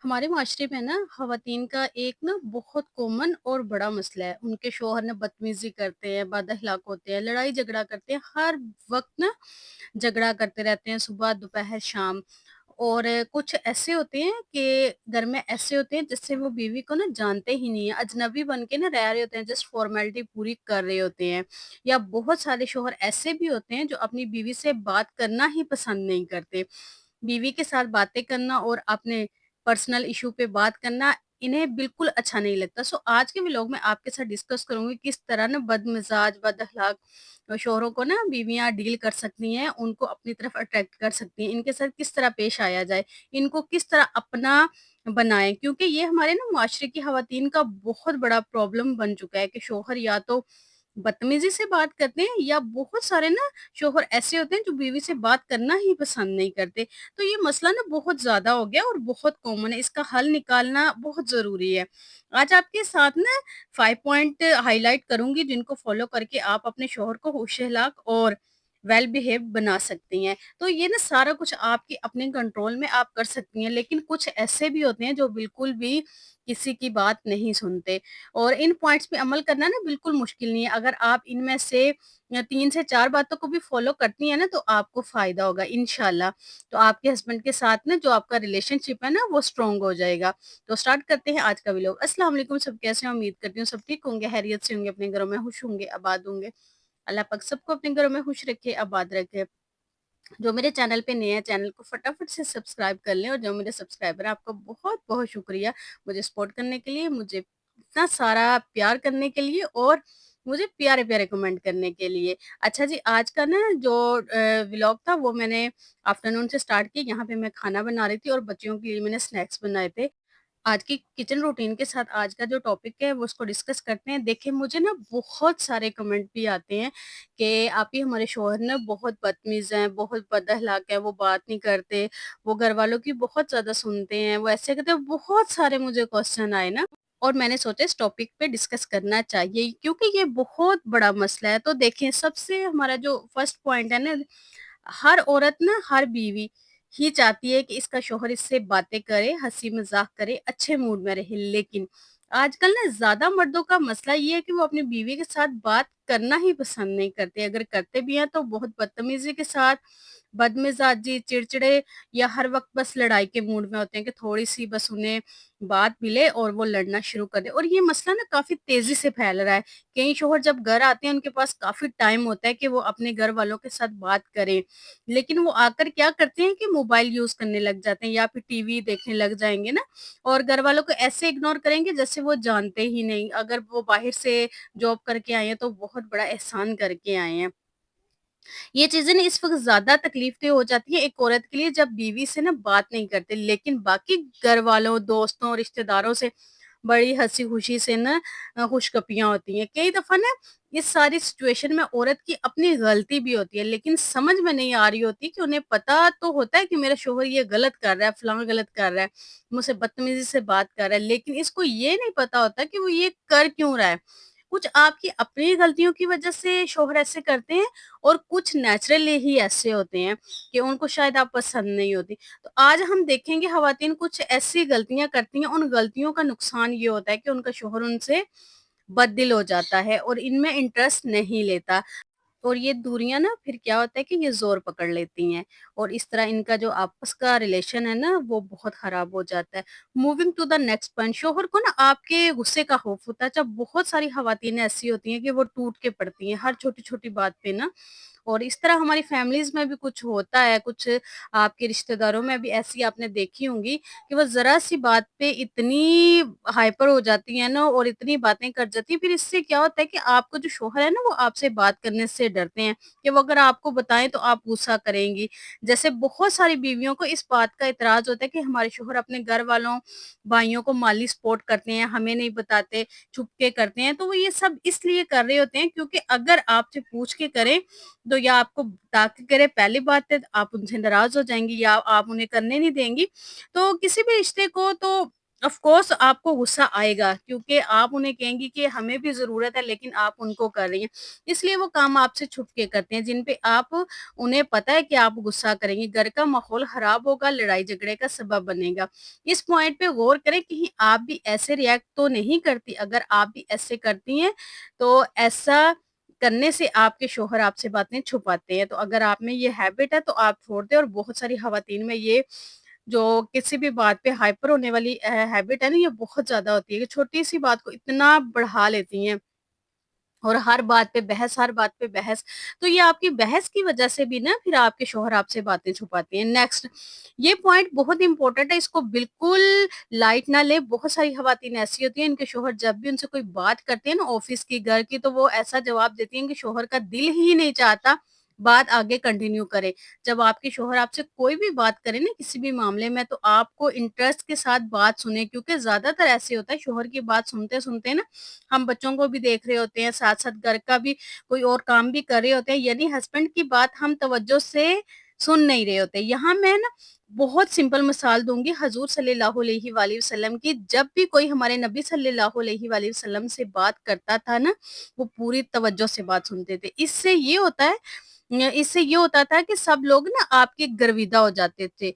हमारे माशरे में ना ख़वातीन का एक ना बहुत कॉमन और बड़ा मसला है। उनके शौहर ना बदतमीज़ी करते हैं, बद-अखलाक होते हैं, लड़ाई-झगड़ा करते हैं, हर वक़्त ना झगड़ा करते रहते हैं, सुबह, दोपहर, शाम। और कुछ ऐसे होते हैं कि घर में ऐसे होते हैं जिससे वो बीवी को ना जानते ही नहीं है, अजनबी बन के ना रह रहे होते हैं, जस्ट फ़ॉर्मेलिटी पूरी कर रहे होते हैं। या बहुत सारे शौहर ऐसे भी होते हैं जो अपनी बीवी से बात करना ही पसंद नहीं करते। बीवी के साथ बातें करना और अपने पर्सनल इश्यू पे बात करना इन्हें बिल्कुल अच्छा नहीं लगता। सो आज के व्लॉग में आपके साथ डिस्कस करूँगी किस तरह ना बदमिज़ाज, बदअखलाक शौहरों को ना बीवियाँ डील कर सकती हैं, उनको अपनी तरफ अट्रैक्ट कर सकती हैं। इनके साथ किस तरह पेश आया जाए, इनको किस तरह अपना बनाएँ, क्योंकि ये हमारे ना मुआशरे की ख़वातीन का बहुत बड़ा प्रॉब्लम बन चुका है कि शौहर या तो बदतमीज़ी से बात करते हैं या बहुत सारे ना शौहर ऐसे होते हैं जो बीवी से बात करना ही पसंद नहीं करते। तो ये मसला ना बहुत ज़्यादा हो गया और बहुत कॉमन है, इसका हल निकालना बहुत ज़रूरी है। आज आपके साथ ना 5 पॉइंट हाइलाइट करूँगी जिनको फ़ॉलो करके आप अपने शौहर को होश-ए-हलाक और वेल बिहेव्ड बना सकती हैं। तो ये ना सारा कुछ आपके अपने कंट्रोल में आप कर सकती हैं, लेकिन कुछ ऐसे भी होते हैं जो बिल्कुल भी किसी की बात नहीं सुनते और इन पॉइंट्स पे अमल करना ना बिल्कुल मुश्किल नहीं है। अगर आप इनमें से 3 से 4 बातों को भी फ़ॉलो करती हैं ना तो आपको फ़ायदा होगा इंशाल्लाह। तो आपके हस्बैंड के साथ ना जो आपका रिलेशनशिप है ना वो स्ट्रॉन्ग हो जाएगा। तो स्टार्ट करते हैं आज का व्लॉग। अस्सलाम वालेकुम, सब कैसे हैं? उम्मीद करती हूँ सब ठीक होंगे, खैरियत से होंगे, अपने घरों में खुश होंगे, आबाद होंगे। अल्लाह पाक सबको अपने घरों में खुश रखे, आबाद रखे। जो मेरे चैनल पे नए हैं, चैनल को फटाफट से सब्सक्राइब कर लें और जो मेरे सब्सक्राइबर हैं, आपका बहुत-बहुत शुक्रिया मुझे सपोर्ट करने के लिए, मुझे इतना सारा प्यार करने के लिए और मुझे प्यारे-प्यारे कमेंट करने के लिए। अच्छा जी, आज का ना जो व्लॉग था वो मैंने आफ्टरनून से स्टार्ट किया। यहाँ पे मैं खाना बना रही थी और बच्चियों के लिए मैंने स्नैक्स बनाए थे। आज की किचन रूटीन के साथ आज का जो टॉपिक है वो उसको डिस्कस करते हैं। देखिए मुझे ना बहुत सारे कमेंट भी आते हैं कि आप ही हमारे शौहर ना बहुत बदतमीज़ हैं, बहुत बदअखलाक है, वो बात नहीं करते, वो घरवालों की बहुत ज़्यादा सुनते हैं, वो ऐसे करते हैं। बहुत सारे मुझे क्वेश्चन आए ना और मैंने सोचा इस टॉपिक पे डिस्कस करना चाहिए क्योंकि ये बहुत बड़ा मसला है। तो देखें सबसे हमारा जो फर्स्ट पॉइंट है ना, हर औरत ना हर बीवी ही चाहती है कि इसका शौहर इससे बातें करे, हँसी-मज़ाक करे, अच्छे मूड में रहे। लेकिन आजकल ना ज़्यादा मर्दों का मसला ये है कि वो अपनी बीवी के साथ बात करना ही पसंद नहीं करते। अगर करते भी हैं तो बहुत बदतमीज़ी के साथ, बदमिज़ाजी, चिड़चिड़े या हर वक़्त बस लड़ाई के मूड में होते हैं कि थोड़ी-सी बस उन्हें बात मिले और वो लड़ना शुरू कर दें। और ये मसला ना काफ़ी तेज़ी से फैल रहा है। कई शौहर जब घर आते हैं उनके पास काफ़ी टाइम होता है कि वो अपने घर वालों के साथ बात करें। लेकिन वो आकर क्या करते हैं कि मोबाइल यूज़ करने लग जाते हैं या फिर टीवी देखने लग जाएँगे ना और घरवालों को ऐसे इग्नोर करेंगे जैसे वो जानते ही नहीं। अगर वो बाहर से जॉब करके आए हैं तो बहुत बड़ा एहसान करके आए हैं। ये चीज़ें ना इस वक़्त ज़्यादा तकलीफ़देह हो जाती है एक औरत के लिए जब बीवी से ना बात नहीं करते, लेकिन बाकी घरवालों, दोस्तों, रिश्तेदारों से बड़ी हँसी-खुशी से ना खुशगपियाँ होती हैं। कई दफ़ा ना इस सारी सिचुएशन में औरत की अपनी गलती भी होती है, लेकिन समझ में नहीं आ रही होती कि उन्हें पता तो होता है कि मेरा शौहर ये गलत कर रहा है, फलाँ गलत कर रहा है, मुझसे बदतमीज़ी से बात कर रहा है, लेकिन इसको ये नहीं पता होता कि वो ये कर क्यों रहा है। कुछ आपकी अपनी गलतियों की वज़ह से शौहर ऐसे करते हैं और कुछ नेचुरली ही ऐसे होते हैं कि उनको शायद आप पसंद नहीं होती। तो आज हम देखेंगे ख़वातीन कुछ ऐसी गलतियाँ करती हैं, उन गलतियों का नुकसान ये होता है कि उनका शौहर उनसे बददिल हो जाता है और इनमें इंटरेस्ट नहीं लेता। और ये दूरियाँ ना फिर क्या होता है कि ये ज़ोर पकड़ लेती हैं और इस तरह इनका जो आपस का रिलेशन है ना वो बहुत ख़राब हो जाता है। Moving to the next point, शौहर को ना आपके गुस्से का खौफ होता है। जब बहुत सारी ख़वातीन ऐसी होती हैं कि वो टूट के पड़ती हैं हर छोटी-छोटी बात पे ना और इस तरह हमारी फैमिलीज़ में भी कुछ होता है, कुछ आपके रिश्तेदारों में भी ऐसी आपने देखी होंगी कि वो ज़रा-सी बात पे इतनी हाइपर हो जाती हैं ना और इतनी बातें कर जाती हैं, फिर इससे क्या होता है कि आपका जो शौहर है ना, वो आपसे बात करने से डरते हैं कि वो अगर आपको बताएँ तो आप गुस्सा करेंगी। जैसे बहुत सारी बीवियों को इस बात का इतराज़ होता है कि हमारे शौहर अपने घर वालों, भाइयों को माली सपोर्ट करते हैं, हमें नहीं बताते, छुप के करते हैं। तो वो ये सब इसलिए कर रहे होते हैं क्योंकि अगर आपसे पूछ के करें तो या आपको बता के करें, पहली बात है आप उनसे नाराज़ हो जाएँगी या आप उन्हें करने नहीं देंगी। तो किसी भी रिश्ते को तो ऑफ कोर्स आपको गुस्सा आएगा, क्योंकि आप उन्हें कहेंगी कि हमें भी ज़रूरत है, लेकिन आप उनको कर रही हैं। इसलिए वो काम आपसे छुप के करते हैं, जिन पे आप उन्हें पता है कि आप गुस्सा करेंगी, घर का माहौल खराब होगा, लड़ाई-झगड़े का सबब बनेगा। इस पॉइंट पे गौर करें, कहीं आप भी ऐसे रिएक्ट तो नहीं करती? अगर आप भी ऐसे करती हैं, तो ऐसा करने से आपके शौहर आपसे बातें छुपाते हैं। तो अगर आप में ये हैबिट है, तो आप छोड़ दें। और बहुत सारी ख़वातीन में ये जो किसी भी बात पे हाइपर होने वाली हैबिट है ना, ये बहुत ज़्यादा होती है कि छोटी-सी बात को इतना बढ़ा लेती हैं, और हर बात पे बहस, हर बात पे बहस। तो ये आपकी बहस की वज़ह से भी ना फिर आपके शौहर आपसे बातें छुपाते हैं। नेक्स्ट, ये पॉइंट बहुत इम्पोर्टेंट है, इसको बिल्कुल लाइट ना लें। बहुत सारी ख़वातीन ऐसी होती हैं, इनके शौहर जब भी उनसे कोई बात करते हैं ना ऑफ़िस की, घर की, तो वो ऐसा जवाब देती हैं कि शौहर का दिल ही नहीं चाहता बात आगे कंटिन्यू करे। जब आपके शौहर आपसे कोई भी बात करें ना किसी भी मामले में, तो आपको इंटरेस्ट के साथ बात सुनें, क्योंकि ज़्यादातर ऐसे होता है शौहर की बात सुनते-सुनते ना हम बच्चों को भी देख रहे होते हैं, साथ-साथ घर का भी कोई और काम भी कर रहे होते हैं, यानी हस्बैंड की बात हम तवज्जो से सुन नहीं रहे होते। यहाँ मैं ना बहुत सिंपल मिसाल दूँगी हज़ूर सल्लल्लाहु अलैहि वसल्लम की। जब भी कोई हमारे नबी सल्लल्लाहु अलैहि वसल्लम से बात करता था ना, वो पूरी तवज्जो से बात सुनते थे। इससे ये होता था कि सब लोग ना आपके गर्विदा हो जाते थे।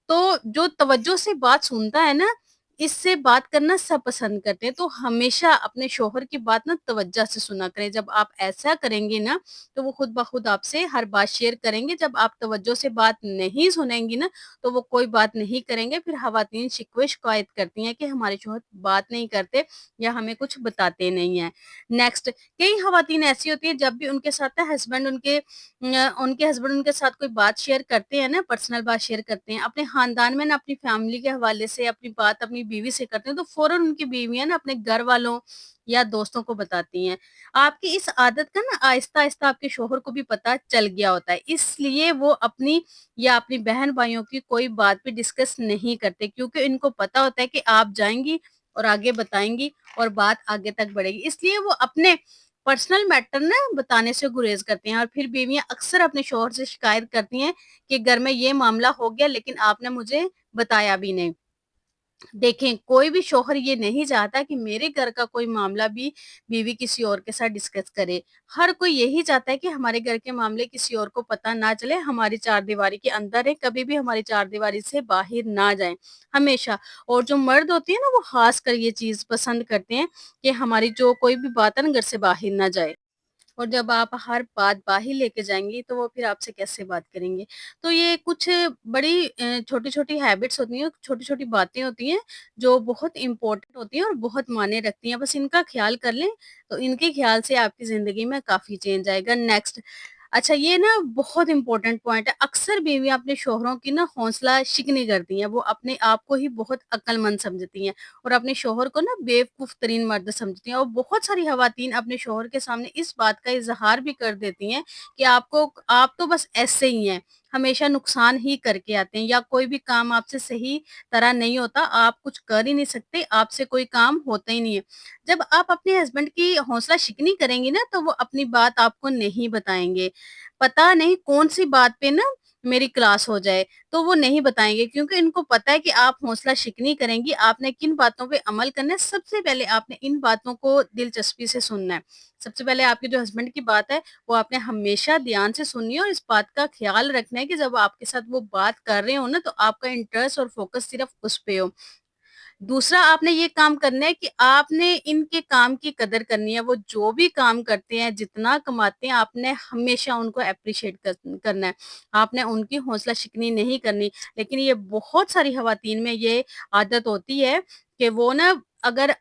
तो जो तवज्जो से बात सुनता है ना, इससे बात करना सब पसंद करते हैं। तो हमेशा अपने शौहर की बात ना तवज्जो से सुना करें। जब आप ऐसा करेंगे ना, तो वो खुद ब खुद आपसे हर बात शेयर करेंगे। जब आप तवज्जो से बात नहीं सुनेंगी ना, तो वो कोई बात नहीं करेंगे। फिर ख़वातीन शिकवे-शिकायत करती हैं कि हमारे शौहर बात नहीं करते या हमें कुछ बताते नहीं हैं। नेक्स्ट, कई ख़वातीन ऐसी होती हैं, जब भी उनके साथ ना उनके हस्बैंड उनके साथ कोई बात शेयर करते हैं ना, पर्सनल बात शेयर करते हैं, अपने खानदान में ना अपनी फैमिली के हवाले से अपनी बात अपनी बीवी से करते हैं, तो फ़ौरन उनकी बीवियाँ ना अपने घर वालों या दोस्तों को बताती हैं। आपकी इस आदत का ना आहिस्ता-आहिस्ता आपके शौहर को भी पता चल गया होता है, इसलिए वो अपनी या अपनी बहन-भाइयों की कोई बात भी डिस्कस नहीं करते, क्योंकि इनको पता होता है कि आप जाएँगी और आगे बताएँगी और बात आगे तक बढ़ेगी। इसलिए वो अपने पर्सनल मैटर ना बताने से गुरेज़ करते हैं, और फिर बीवियाँ अक्सर अपने शौहर से शिकायत करती हैं कि घर में ये मामला हो गया, लेकिन आपने मुझे बताया भी नहीं। देखें, कोई भी शौहर ये नहीं चाहता कि मेरे घर का कोई मामला भी बीवी किसी और के साथ डिस्कस करे। हर कोई यही चाहता है कि हमारे घर के मामले किसी और को पता ना चले, हमारी चारदीवारी के अंदर रहें, कभी भी हमारी चारदीवारी से बाहर ना जाएँ, हमेशा। और जो मर्द होते हैं ना, वो ख़ासकर ये चीज़ पसंद करते हैं कि हमारी जो कोई भी बात है ना, घर से बाहर ना जाए। और जब आप हर बात बाहर लेके जाएँगी, तो वो फिर आपसे कैसे बात करेंगे? तो ये कुछ बड़ी छोटी-छोटी हैबिट्स होती हैं, छोटी-छोटी बातें होती हैं, जो बहुत इम्पोर्टेंट होती हैं और बहुत मायने रखती हैं। बस इनका ख़्याल कर लें, तो इनके ख़्याल से आपकी ज़िंदगी में काफ़ी चेंज आएगा। नेक्स्ट, अच्छा, ये ना बहुत इम्पोर्टेंट पॉइंट है। अक्सर बीवियाँ अपने शौहरों की ना हौसला शिकनी करती हैं। वो अपने आप को ही बहुत अक्लमंद समझती हैं और अपने शौहर को ना बेवकूफ़ तरीन मर्द समझती हैं, और बहुत सारी ख़वातीन अपने शौहर के सामने इस बात का इज़हार भी कर देती हैं कि आप तो बस ऐसे ही हैं, हमेशा नुकसान ही करके आते हैं, या कोई भी काम आपसे सही तरह नहीं होता, आप कुछ कर ही नहीं सकते, आपसे कोई काम होता ही नहीं है। जब आप अपने हस्बैंड की हौसला शिकनी करेंगी ना, तो वो अपनी बात आपको नहीं बताएँगे। पता नहीं कौन-सी बात पे ना मेरी क्लास हो जाए, तो वो नहीं बताएँगे, क्योंकि इनको पता है कि आप हौसला शिकनी करेंगी, आपने किन बातों पे अमल करना है। सबसे पहले आपने इन बातों को दिलचस्पी से सुनना है। सबसे पहले आपके जो हस्बैंड की बात है, वो आपने हमेशा ध्यान से सुननी है, और इस बात का ख़्याल रखना है कि जब आपके साथ वो बात कर रहे हो ना, तो आपका इंटरेस्ट और फ़ोकस सिर्फ़ उस पे हो। दूसरा, आपने ये काम करना है कि आपने इनके काम की कदर करनी है। वो जो भी काम करते हैं, जितना कमाते हैं, आपने हमेशा उनको एप्रिशिएट करना है। आपने उनकी हौसला शिकनी नहीं करनी। लेकिन ये बहुत सारी ख़वातीन में ये आदत होती है कि वो ना अगर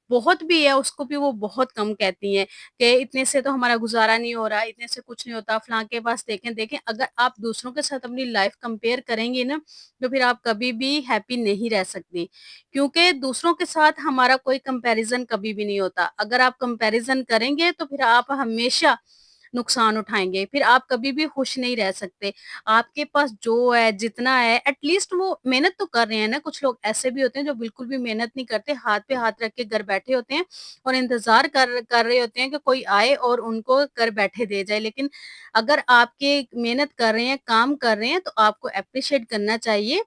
बहुत भी है, उसको भी वो बहुत कम कहती हैं कि इतने से तो हमारा गुज़ारा नहीं हो रहा, इतने से कुछ नहीं होता, फलाँ के पास देखें। अगर आप दूसरों के साथ अपनी लाइफ़ कंपेयर करेंगी ना, तो फिर आप कभी भी हैप्पी नहीं रह सकती। क्योंकि दूसरों के साथ हमारा कोई कंपैरिज़न कभी भी नहीं होता। अगर आप कंपैरिज़न करेंगे, तो फिर आप हमेशा नुकसान उठाएँगे, फिर आप कभी भी खुश नहीं रह सकते। आपके पास जो है, जितना है, एट लीस्ट वो मेहनत तो कर रहे हैं ना। कुछ लोग ऐसे भी होते हैं जो बिल्कुल भी मेहनत नहीं करते, हाथ पे हाथ रख के घर बैठे होते हैं और इंतज़ार कर रहे होते हैं कि कोई आए और उनको घर बैठे दे जाए। लेकिन अगर आपके मेहनत कर रहे हैं, काम कर रहे हैं, तो आपको एप्रिशिएट करना चाहिए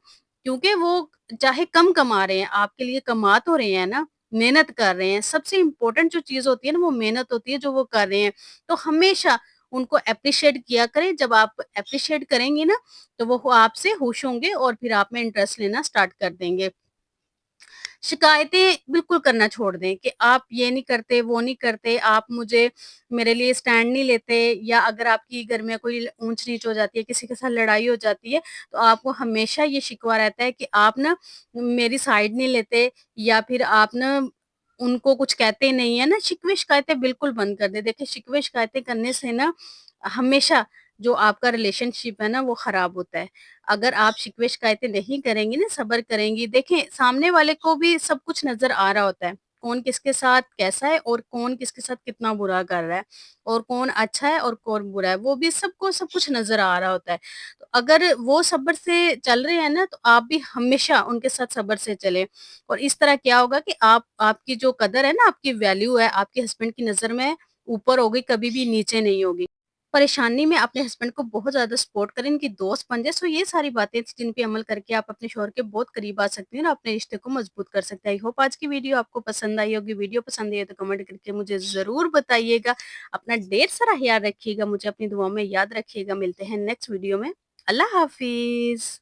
کیونکہ وہ چاہے کم کما رہے ہیں، آپ کے لیے کما تو رہے ہیں نا، محنت کر رہے ہیں۔ سب سے امپورٹنٹ جو چیز ہوتی ہے نا، وہ محنت ہوتی ہے جو وہ کر رہے ہیں۔ تو ہمیشہ ان کو ایپریشیٹ کیا کریں، جب آپ ایپریشیٹ کریں گے نا، تو وہ آپ سے خوش ہوں گے اور پھر آپ میں انٹرسٹ لینا اسٹارٹ کر دیں گے۔ شکایتیں بالکل کرنا چھوڑ دیں کہ آپ یہ نہیں کرتے، وہ نہیں کرتے، آپ میرے لیے اسٹینڈ نہیں لیتے، یا اگر آپ کی گھر میں کوئی اونچ نیچ ہو جاتی ہے، کسی کے ساتھ لڑائی ہو جاتی ہے، تو آپ کو ہمیشہ یہ شکوہ رہتا ہے کہ آپ نا میری سائڈ نہیں لیتے، یا پھر آپ نا ان کو کچھ کہتے نہیں ہیں نا۔ شکوے شکایتیں بالکل بند کر دیں۔ دیکھیں، شکوے شکایتیں کرنے سے نا ہمیشہ جو آپ کا ریلیشن شپ ہے نا، وہ خراب ہوتا ہے۔ اگر آپ شکوے شکایتیں نہیں کریں گی نا، صبر کریں گی، دیکھیں سامنے والے کو بھی سب کچھ نظر آ رہا ہوتا ہے، کون کس کے ساتھ کیسا ہے اور کون کس کے ساتھ کتنا برا کر رہا ہے، اور کون اچھا ہے اور کون برا ہے، وہ بھی سب کو سب کچھ نظر آ رہا ہوتا ہے۔ تو اگر وہ صبر سے چل رہے ہیں نا، تو آپ بھی ہمیشہ ان کے ساتھ صبر سے چلیں، اور اس طرح کیا ہوگا کہ آپ کی جو قدر ہے نا، آپ کی ویلیو ہے، آپ کے ہسبینڈ کی نظر میں اوپر ہوگی، کبھی بھی نیچے نہیں ہوگی۔ پریشانی میں اپنے ہسبینڈ کو بہت زیادہ سپورٹ کریں، ان کی دوست بن جائیں۔ سو یہ ساری باتیں تھیں جن پہ عمل کر کے آپ اپنے شوہر کے بہت قریب آ سکتی ہیں اور اپنے رشتے کو مضبوط کر سکتے ہیں۔ آئی ہوپ آج کی ویڈیو آپ کو پسند آئی ہوگی۔ ویڈیو پسند آئی ہے تو کمنٹ کر کے مجھے ضرور بتائیے گا۔ اپنا ڈھیر سارا خیال رکھیے گا، مجھے اپنی دعاؤں میں یاد رکھیے گا۔ ملتے ہیں نیکسٹ ویڈیو میں۔ اللہ حافظ۔